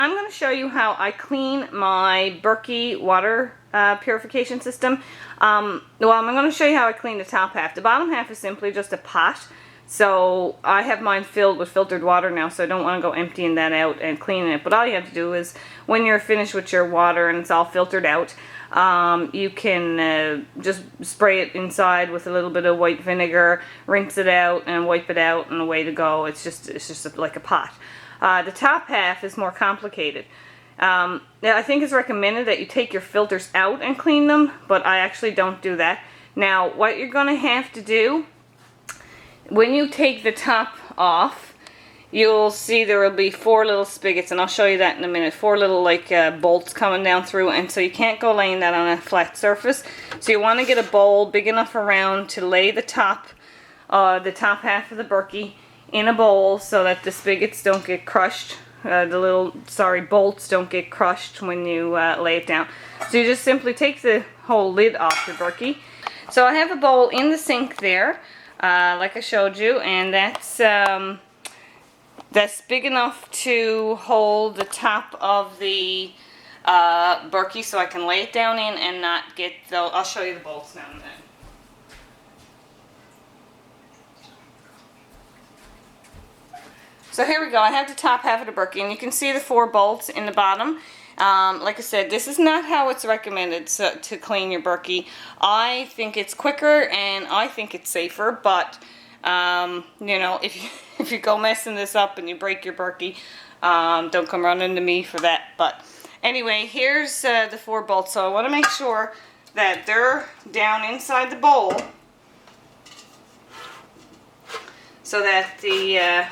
I'm going to show you how I clean my Berkey water purification system. Well, I'm going to show you how I clean the top half. The bottom half is simply just a pot. So I have mine filled with filtered water now, so I don't want to go emptying that out and cleaning it. But all you have to do is, when you're finished with your water and it's all filtered out, you can just spray it inside with a little bit of white vinegar, rinse it out and wipe it out, and away to go. It's just like a pot. The top half is more complicated. Now I think it's recommended that you take your filters out and clean them, but I actually don't do that. Now what you're going to have to do, when you take the top off, you'll see there will be 4 little spigots, and I'll show you that in a minute. 4 little like bolts coming down through, and so you can't go laying that on a flat surface. So you want to get a bowl big enough around to lay the top half of the Berkey in a bowl so that the spigots don't get crushed. Bolts don't get crushed when you lay it down. So you just simply take the whole lid off your Berkey. So I have a bowl in the sink there, like I showed you, and that's big enough to hold the top of the Berkey, so I can lay it down in and not get the. I'll show you the bolts now in a minute. So here we go. I have the top half of the Berkey, and you can see the 4 bolts in the bottom. Like I said, this is not how it's recommended to clean your Berkey. I think it's quicker and I think it's safer, but you know, if you go messing this up and you break your Berkey, don't come running to me for that. But anyway, here's the 4 bolts. So I want to make sure that they're down inside the bowl so that the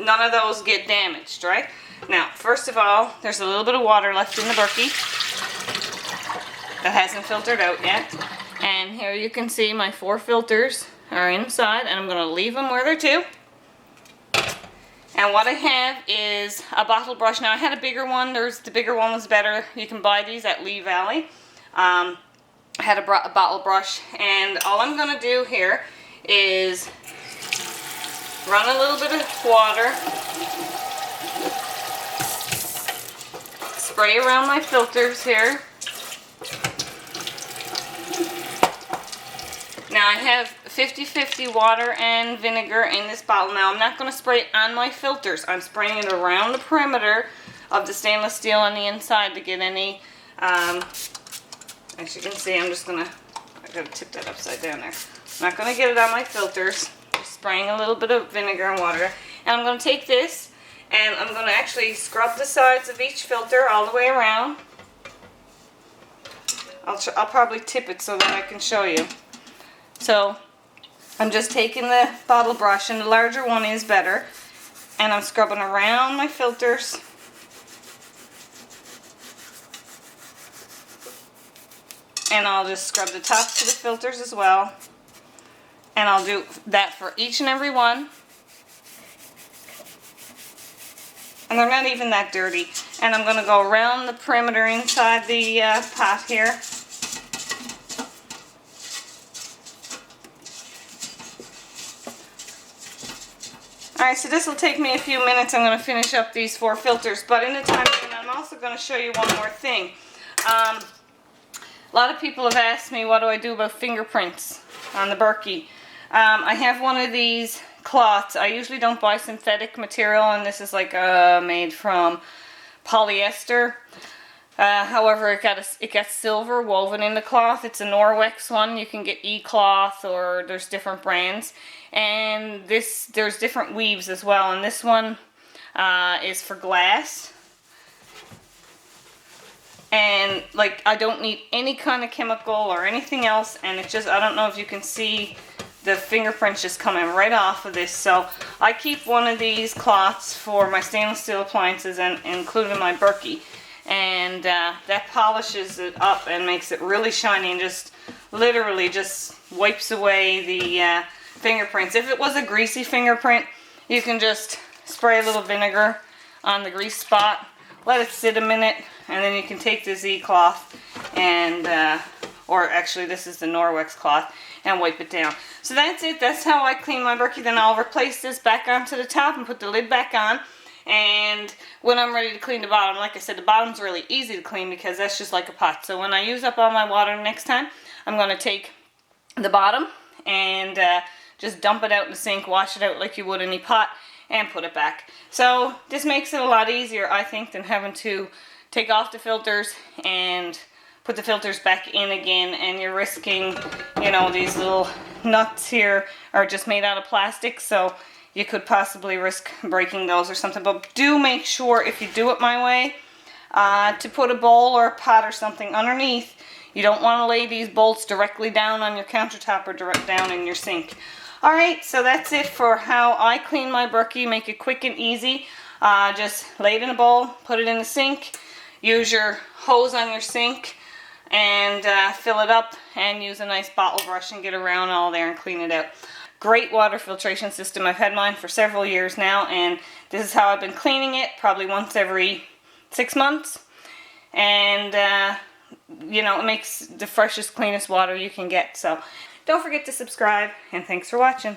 none of those get damaged, right? Now, first of all, there's a little bit of water left in the Berkey that hasn't filtered out yet. And here you can see my 4 filters are inside, and I'm going to leave them where they're to. And what I have is a bottle brush. Now, I had a bigger one. The bigger one was better. You can buy these at Lee Valley. I had a bottle brush, and all I'm going to do here is run a little bit of water, spray around my filters here. Now I have 50-50 water and vinegar in this bottle. Now I'm not going to spray it on my filters. I'm spraying it around the perimeter of the stainless steel on the inside to get any, as you can see, I gotta tip that upside down there. I'm not going to get it on my filters. Spraying a little bit of vinegar and water, and I'm going to take this and I'm going to actually scrub the sides of each filter all the way around. I'll probably tip it so that I can show you. So I'm just taking the bottle brush, and the larger one is better, and I'm scrubbing around my filters. And I'll just scrub the tops of the filters as well. And I'll do that for each and every one. And they're not even that dirty. And I'm going to go around the perimeter inside the pot here. Alright, so this will take me a few minutes. I'm going to finish up these 4 filters. But in the time, I'm also going to show you one more thing. A lot of people have asked me, what do I do about fingerprints on the Berkey? I have one of these cloths. I usually don't buy synthetic material, and this is like made from polyester. However, it got silver woven in the cloth. It's a Norwex one. You can get E-cloth, or there's different brands. And there's different weaves as well. And this one is for glass. And like, I don't need any kind of chemical or anything else. And it just, I don't know if you can see the fingerprints just coming right off of this. So I keep one of these cloths for my stainless steel appliances, and including my Berkey. And that polishes it up and makes it really shiny, and just literally just wipes away the fingerprints. If it was a greasy fingerprint, you can just spray a little vinegar on the grease spot, let it sit a minute, and then you can take the Z cloth and or actually this is the Norwex cloth, and wipe it down. So that's it. That's how I clean my Berkey. Then I'll replace this back onto the top and put the lid back on. And when I'm ready to clean the bottom, like I said, the bottom's really easy to clean because that's just like a pot. So when I use up all my water next time, I'm going to take the bottom and just dump it out in the sink, wash it out like you would any pot, and put it back. So this makes it a lot easier, I think, than having to take off the filters and put the filters back in again, and you're risking, you know, these little nuts here are just made out of plastic, so you could possibly risk breaking those or something. But do make sure, if you do it my way, to put a bowl or a pot or something underneath. You don't want to lay these bolts directly down on your countertop or direct down in your sink. Alright, so that's it for how I clean my Berkey. Make it quick and easy. Just lay it in a bowl, put it in the sink, use your hose on your sink, and fill it up, and use a nice bottle brush and get around all there and clean it out. Great water filtration system. I've had mine for several years now, and this is how I've been cleaning it, probably once every 6 months. And you know, it makes the freshest, cleanest water you can get. So don't forget to subscribe, and thanks for watching.